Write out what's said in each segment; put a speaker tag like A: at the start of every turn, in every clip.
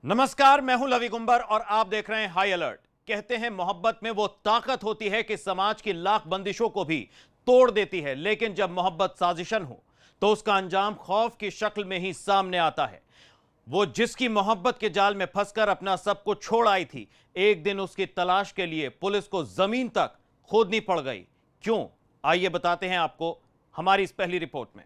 A: नमस्कार, मैं हूं लवी गुंबर और आप देख रहे हैं हाई अलर्ट। कहते हैं मोहब्बत में वो ताकत होती है कि समाज की लाख बंदिशों को भी तोड़ देती है, लेकिन जब मोहब्बत साजिशन हो तो उसका अंजाम खौफ की शक्ल में ही सामने आता है। वो जिसकी मोहब्बत के जाल में फंसकर अपना सब कुछ छोड़ आई थी, एक दिन उसकी तलाश के लिए पुलिस को जमीन तक खोदनी पड़ गई। क्यों? आइए बताते हैं आपको हमारी इस पहली रिपोर्ट में।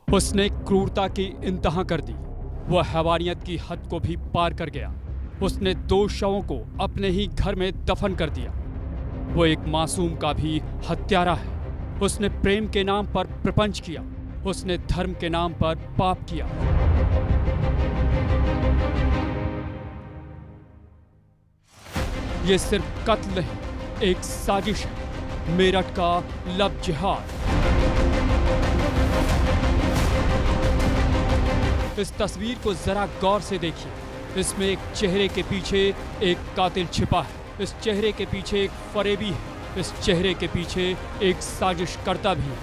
B: उसने क्रूरता की इंतहा कर दी। वह हैवानियत की हद को भी पार कर गया। उसने 2 शवों को अपने ही घर में दफन कर दिया। वो एक मासूम का भी हत्यारा है। उसने प्रेम के नाम पर प्रपंच किया। उसने धर्म के नाम पर पाप किया। ये सिर्फ कत्ल नहीं, एक साजिश है। मेरठ का लव जिहाद। इस तस्वीर को जरा गौर से देखिए। इसमें एक चेहरे के पीछे एक कातिल छिपा है। इस चेहरे के पीछे एक फरेबी है। इस चेहरे के पीछे एक साजिशकर्ता भी है,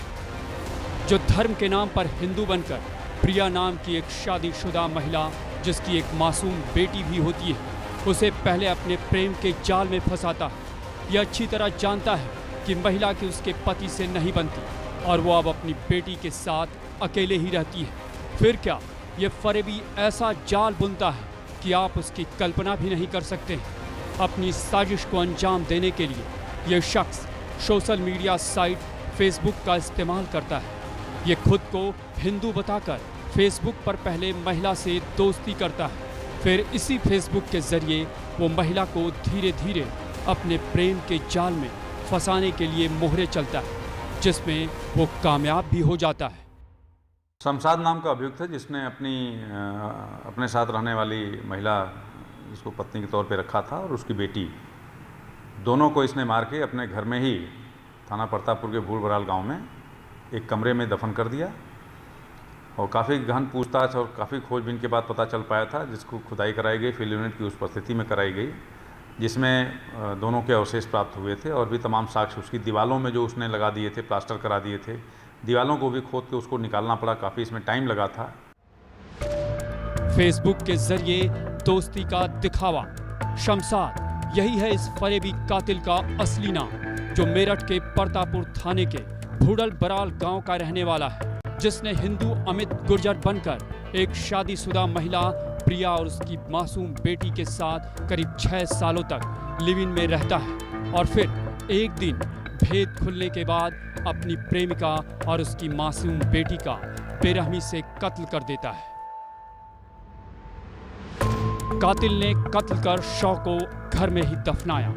B: जो धर्म के नाम पर हिंदू बनकर प्रिया नाम की एक शादीशुदा महिला, जिसकी एक मासूम बेटी भी होती है, उसे पहले अपने प्रेम के जाल में फंसाता है। यह अच्छी तरह जानता है कि महिला की उसके पति से नहीं बनती और वो अब अपनी बेटी के साथ अकेले ही रहती है। फिर क्या, ये फरेबी ऐसा जाल बुनता है कि आप उसकी कल्पना भी नहीं कर सकते। अपनी साजिश को अंजाम देने के लिए ये शख्स सोशल मीडिया साइट फेसबुक का इस्तेमाल करता है। ये खुद को हिंदू बताकर फेसबुक पर पहले महिला से दोस्ती करता है, फिर इसी फेसबुक के जरिए वो महिला को धीरे धीरे अपने प्रेम के जाल में फंसाने के लिए मोहरे चलता है, जिसमें वो कामयाब भी हो जाता है।
C: शमशाद नाम का अभियुक्त है, जिसने अपने साथ रहने वाली महिला, जिसको पत्नी के तौर पे रखा था, और उसकी बेटी, दोनों को इसने मार के अपने घर में ही थाना प्रतापपुर के भूल-बराल गांव में एक कमरे में दफन कर दिया। और काफ़ी गहन पूछताछ और काफ़ी खोजबीन के बाद पता चल पाया था, जिसको खुदाई कराई गई, फील्ड यूनिट की उस परिस्थिति में कराई गई, जिसमें दोनों के अवशेष प्राप्त हुए थे और भी तमाम साक्ष्य उसकी दीवारों में जो उसने लगा दिए थे, प्लास्टर करा दिए थे, दीवालों को भी खोद के उसको निकालना पड़ा। काफ़ी इसमें टाइम लगा था।
B: फेसबुक के जरिए दोस्ती का दिखावा। शमशाद, यही है इस फरेबी कातिल का असली नाम, जो मेरठ के प्रतापपुर थाने के भूडल बराल गांव का रहने वाला है, जिसने हिंदू अमित गुर्जर बनकर एक शादीशुदा महिला प्रिया और उसकी मासूम बेटी के साथ करीब 6 सालों तक लिव इन में रहता है, और फिर एक दिन भेद खुलने के बाद अपनी प्रेमिका और उसकी मासूम बेटी का बेरहमी से कत्ल कर देता है। कातिल ने कत्ल कर शव को घर में ही दफनाया।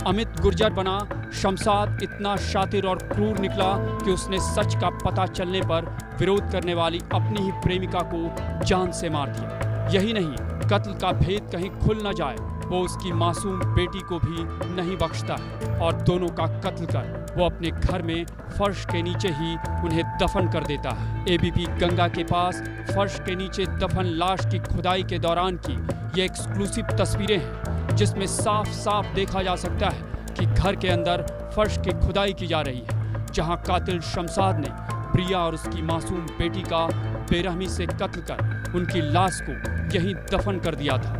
B: अमित गुर्जर बना शमशाद इतना शातिर और क्रूर निकला कि उसने सच का पता चलने पर विरोध करने वाली अपनी ही प्रेमिका को जान से मार दिया। यही नहीं, कत्ल का भेद कहीं खुल न जाए, वो उसकी मासूम बेटी को भी नहीं बख्शता है और दोनों का कत्ल कर वो अपने घर में फर्श के नीचे ही उन्हें दफन कर देता है। एबीपी गंगा के पास फर्श के नीचे दफन लाश की खुदाई के दौरान की ये एक्सक्लूसिव तस्वीरें हैं, जिसमें साफ साफ देखा जा सकता है कि घर के अंदर फर्श की खुदाई की जा रही है, जहां कातिल शमशाद ने प्रिया और उसकी मासूम बेटी का बेरहमी से कत्ल कर उनकी लाश को यहीं दफन कर दिया था।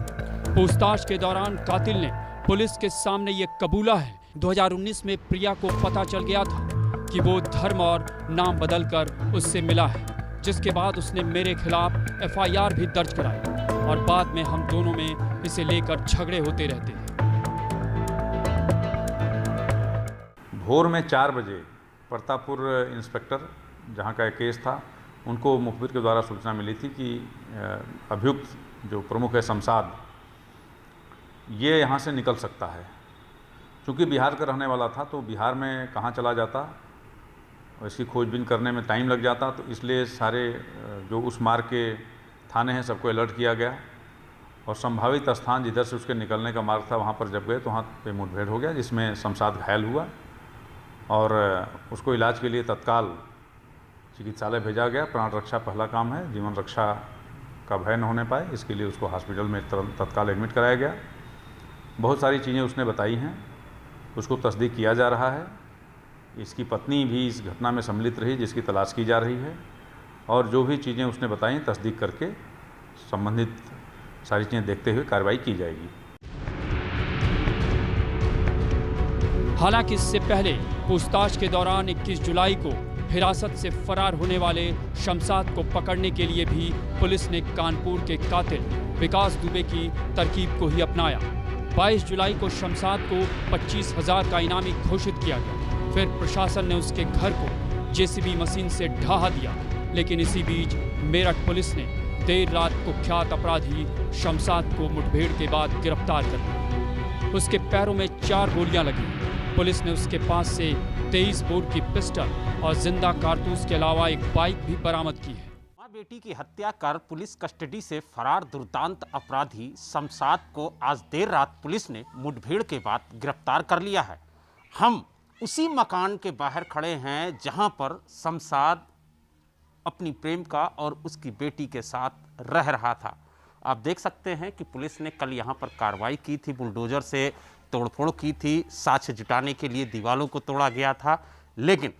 B: पूछताछ के दौरान कातिल ने पुलिस के सामने ये कबूला है 2019 में प्रिया को पता चल गया था कि वो धर्म और नाम बदलकर उससे मिला है, जिसके बाद उसने मेरे खिलाफ एफआईआर भी दर्ज कराई और बाद में हम दोनों में इसे लेकर झगड़े होते रहते हैं।
C: भोर में 4 बजे प्रतापपुर इंस्पेक्टर, जहाँ का एक केस था, उनको मुखबिर के द्वारा सूचना मिली थी कि अभियुक्त जो प्रमुख है शमशाद, ये यहाँ से निकल सकता है। चूँकि बिहार का रहने वाला था तो बिहार में कहाँ चला जाता और इसकी खोजबीन करने में टाइम लग जाता, तो इसलिए सारे जो उस मार्ग के थाने हैं सबको अलर्ट किया गया और संभावित स्थान जिधर से उसके निकलने का मार्ग था वहाँ पर जब गए तो वहाँ पे मुठभेड़ हो गया, जिसमें शमशाद घायल हुआ और उसको इलाज के लिए तत्काल चिकित्सालय भेजा गया। प्राण रक्षा पहला काम है, जीवन रक्षा का भय न होने पाए इसके लिए उसको हॉस्पिटल में तत्काल एडमिट कराया गया। बहुत सारी चीज़ें उसने बताई हैं, उसको तस्दीक किया जा रहा है। इसकी पत्नी भी इस घटना में सम्मिलित रही जिसकी तलाश की जा रही है और जो भी चीज़ें उसने बताई तस्दीक करके संबंधित सारी चीज़ें देखते हुए कार्रवाई की जाएगी।
B: हालांकि इससे पहले पूछताछ के दौरान 21 जुलाई को हिरासत से फरार होने वाले शमशाद को पकड़ने के लिए भी पुलिस ने कानपुर के कातिल विकास दुबे की तरकीब को ही अपनाया। 22 जुलाई को शमशाद को 25,000 का इनामी घोषित किया गया। फिर प्रशासन ने उसके घर को जेसीबी मशीन से ढहा दिया, लेकिन इसी बीच मेरठ पुलिस ने देर रात कुख्यात अपराधी शमशाद को मुठभेड़ के बाद गिरफ्तार कर लिया। उसके पैरों में 4 गोलियां लगी। पुलिस ने उसके पास से 23 बोर की पिस्टल और जिंदा कारतूस के अलावा एक बाइक भी बरामद की है।
D: मां बेटी की हत्या कर पुलिस कस्टडी से फरार दुर्दांत अपराधी शमशाद को आज देर रात पुलिस ने मुठभेड़ के बाद गिरफ्तार कर लिया है। हम उसी मकान के बाहर खड़े हैं जहां पर शमशाद अपनी प्रेमिका और उसकी बेटी के साथ रह रहा था। आप देख सकते हैं कि पुलिस ने कल यहां पर कार्रवाई की थी, बुलडोजर से तोड़फोड़ की थी, साक्ष्य जुटाने के लिए दीवारों को तोड़ा गया था, लेकिन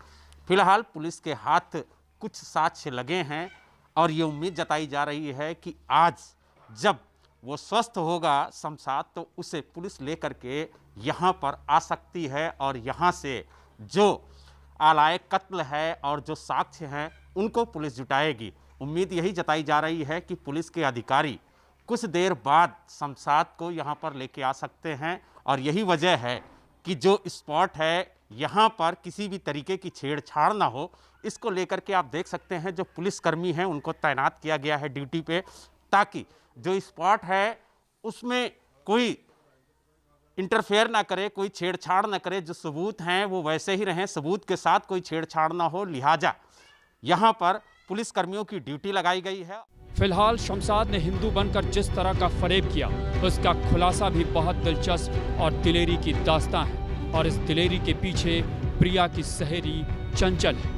D: फिलहाल पुलिस के हाथ कुछ साक्ष्य लगे हैं और ये उम्मीद जताई जा रही है कि आज जब वो स्वस्थ होगा शमशाद तो उसे पुलिस लेकर के यहाँ पर आ सकती है और यहाँ से जो आलाए कत्ल है और जो साक्ष्य हैं उनको पुलिस जुटाएगी। उम्मीद यही जताई जा रही है कि पुलिस के अधिकारी कुछ देर बाद शमशाद को यहाँ पर लेके आ सकते हैं और यही वजह है कि जो स्पॉट है यहाँ पर किसी भी तरीके की छेड़छाड़ ना हो, इसको लेकर के आप देख सकते हैं जो पुलिसकर्मी हैं उनको तैनात किया गया है ड्यूटी पे, ताकि जो स्पॉट है उसमें कोई इंटरफेयर ना करे, कोई छेड़छाड़ ना करे, जो सबूत हैं वो वैसे ही रहें, सबूत के साथ कोई छेड़छाड़ ना हो, लिहाजा यहाँ पर पुलिसकर्मियों की ड्यूटी लगाई गई है।
B: फिलहाल शमशाद ने हिंदू बनकर जिस तरह का फरेब किया उसका खुलासा भी बहुत दिलचस्प और दिलेरी की दास्तां है और इस दिलेरी के पीछे प्रिया की सहेली चंचल है।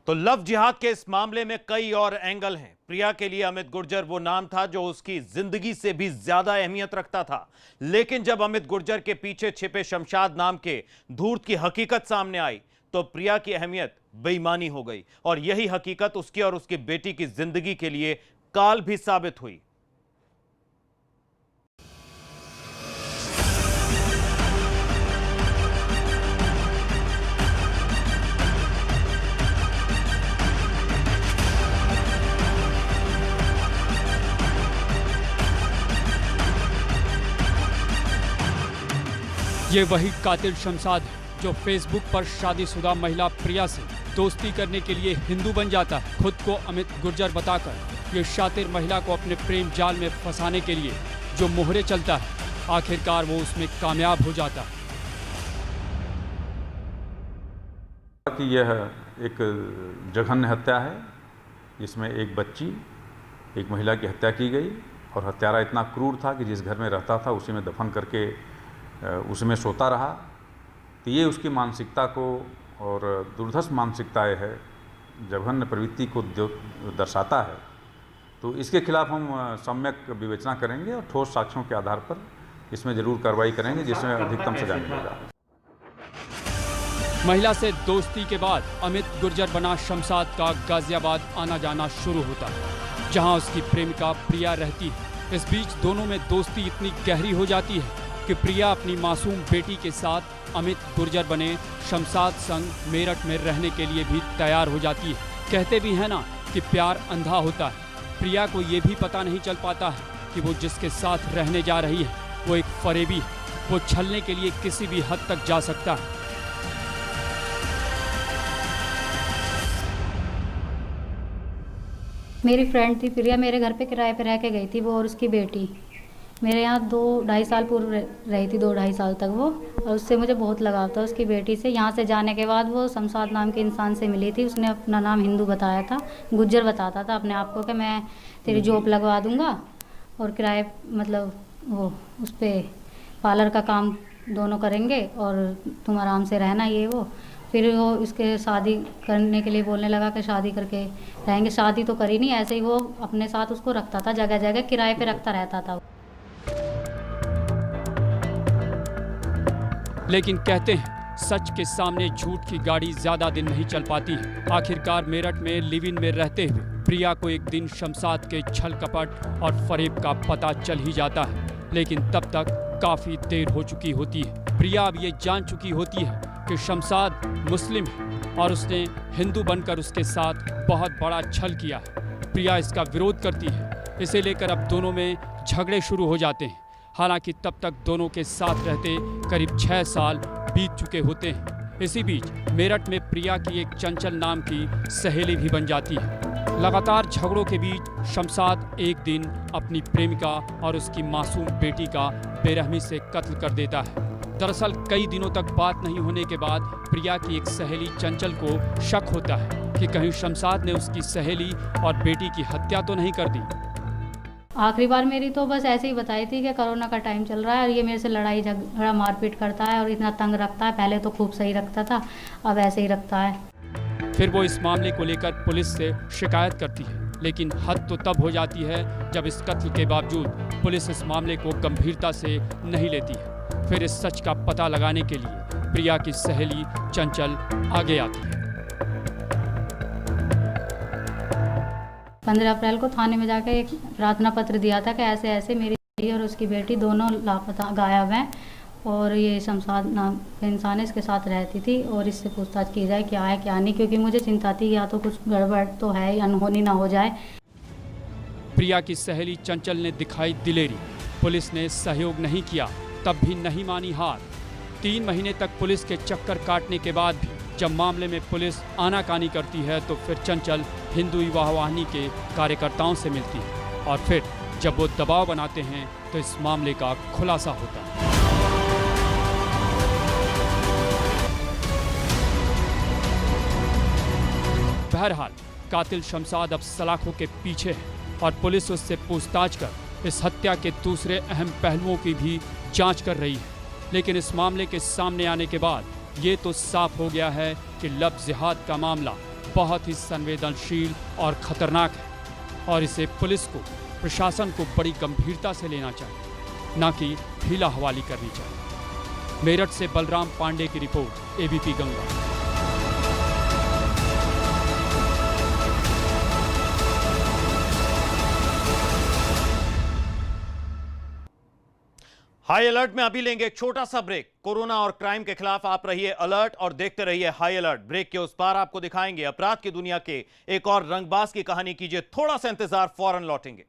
A: तो लव जिहाद के इस मामले में कई और एंगल हैं। प्रिया के लिए अमित गुर्जर वो नाम था जो उसकी जिंदगी से भी ज्यादा अहमियत रखता था, लेकिन जब अमित गुर्जर के पीछे छिपे शमशाद नाम के धूर्त की हकीकत सामने आई तो प्रिया की अहमियत बेईमानी हो गई और यही हकीकत उसकी और उसकी बेटी की जिंदगी के लिए काल भी साबित हुई।
B: ये वही कातिल शमशाद है जो फेसबुक पर शादीशुदा महिला प्रिया से दोस्ती करने के लिए हिंदू बन जाता है। खुद को अमित गुर्जर बताकर ये शातिर महिला को अपने प्रेम जाल में फंसाने के लिए जो मोहरे चलता है, आखिरकार वो उसमें कामयाब हो जाता है।
C: कि यह एक जघन्य हत्या है जिसमें एक बच्ची, एक महिला की हत्या की गई और हत्यारा इतना क्रूर था कि जिस घर में रहता था उसी में दफन करके उसमें सोता रहा। तो ये उसकी मानसिकता को और दुर्धर्ष मानसिकता है, जघन्य प्रवृत्ति को दर्शाता है। तो इसके खिलाफ हम सम्यक विवेचना करेंगे और ठोस साक्ष्यों के आधार पर इसमें जरूर कार्रवाई करेंगे जिसमें अधिकतम सजा मिलेगा।
B: महिला से दोस्ती के बाद अमित गुर्जर बना शमशाद का गाजियाबाद आना जाना शुरू होता है, जहां उसकी प्रेमिका प्रिया रहती है। इस बीच दोनों में दोस्ती इतनी गहरी हो जाती है कि प्रिया अपनी मासूम बेटी के साथ अमित गुर्जर बने शमशाद संग मेरठ में रहने के लिए भी तैयार हो जाती है। कहते भी हैं ना कि प्यार अंधा होता है। प्रिया को ये भी पता नहीं चल पाता है कि वो जिसके साथ रहने जा रही है वो एक फरेबी है, वो छलने के लिए किसी भी हद तक जा सकता है।
E: मेरी फ्रेंड थी प्रिया, मेरे घर पे किराए पे रह के गई थी वो और उसकी बेटी। मेरे यहाँ 2-2.5 साल पूर्व रही थी, 2-2.5 साल तक वो, और उससे मुझे बहुत लगाव था उसकी बेटी से। यहाँ से जाने के बाद वो शमशाद नाम के इंसान से मिली थी। उसने अपना नाम हिंदू बताया था, गुज्जर बताता था अपने आप को कि मैं तेरी जॉब लगवा दूँगा और किराए मतलब वो उस पर पार्लर का काम दोनों करेंगे और तुम आराम से रहना, ये वो। फिर वो इसके शादी करने के लिए बोलने लगा कि शादी करके रहेंगे। शादी तो करी नहीं, ऐसे ही वो अपने साथ उसको रखता था, जगह जगह किराए पे रखता रहता था।
B: लेकिन कहते हैं सच के सामने झूठ की गाड़ी ज्यादा दिन नहीं चल पाती है। आखिरकार मेरठ में लिव इन में रहते हुए प्रिया को एक दिन शमशाद के छल कपट और फरेब का पता चल ही जाता है, लेकिन तब तक काफी देर हो चुकी होती है। प्रिया अब ये जान चुकी होती है कि शमशाद मुस्लिम है और उसने हिंदू बनकर उसके साथ बहुत बड़ा छल किया है। प्रिया इसका विरोध करती है। इसे लेकर अब दोनों में झगड़े शुरू हो जाते हैं। हालांकि तब तक दोनों के साथ रहते करीब 6 साल बीत चुके होते हैं। इसी बीच मेरठ में प्रिया की एक चंचल नाम की सहेली भी बन जाती है। लगातार झगड़ों के बीच शमशाद एक दिन अपनी प्रेमिका और उसकी मासूम बेटी का बेरहमी से कत्ल कर देता है। दरअसल कई दिनों तक बात नहीं होने के बाद प्रिया की एक सहेली चंचल को शक होता है कि कहीं शमशाद ने उसकी सहेली और बेटी की हत्या तो नहीं कर दी।
E: आखिरी बार मेरी तो बस ऐसे ही बताई थी कि कोरोना का टाइम चल रहा है और ये मेरे से लड़ाई झगड़ा मारपीट करता है और इतना तंग रखता है। पहले तो खूब सही रखता था, अब ऐसे ही रखता है।
B: फिर वो इस मामले को लेकर पुलिस से शिकायत करती है, लेकिन हद तो तब हो जाती है जब इस कत्ल के बावजूद पुलिस इस मामले को गंभीरता से नहीं लेती है। फिर इस सच का पता लगाने के लिए प्रिया की सहेली चंचल आगे आती है।
E: 15 अप्रैल को थाने में जाकर एक प्रार्थना पत्र दिया था कि ऐसे ऐसे मेरी बेटी और उसकी बेटी दोनों लापता गायब हैं और ये शमशाद नाम का इंसान इसके साथ रहती थी और इससे पूछताछ की जाए क्या है क्या नहीं, क्योंकि मुझे चिंता थी या तो कुछ गड़बड़ तो है, अनहोनी ना हो जाए।
B: प्रिया की सहेली चंचल ने दिखाई दिलेरी। पुलिस ने सहयोग नहीं किया, तब भी नहीं मानी हार। 3 महीने तक पुलिस के चक्कर काटने के बाद भी जब मामले में पुलिस आनाकानी करती है तो फिर चंचल हिंदू विवाह वाहिनी के कार्यकर्ताओं से मिलती है और फिर जब वो दबाव बनाते हैं तो इस मामले का खुलासा होता है। बहरहाल कातिल शमशाद अब सलाखों के पीछे है और पुलिस उससे पूछताछ कर इस हत्या के दूसरे अहम पहलुओं की भी जांच कर रही है। लेकिन इस मामले के सामने आने के बाद ये तो साफ हो गया है कि लव जिहाद का मामला बहुत ही संवेदनशील और खतरनाक है और इसे पुलिस को, प्रशासन को बड़ी गंभीरता से लेना चाहिए, ना कि ढीला हवाली करनी चाहिए। मेरठ से बलराम पांडे की report, ABP Ganga.
A: High alert में अभी लेंगे एक छोटा सा ब्रेक। कोरोना और क्राइम के खिलाफ आप रहिए अलर्ट और देखते रहिए हाई अलर्ट। ब्रेक के उस पार आपको दिखाएंगे अपराध की दुनिया के एक और रंगबाज की कहानी। कीजिए थोड़ा सा इंतजार, फौरन लौटेंगे।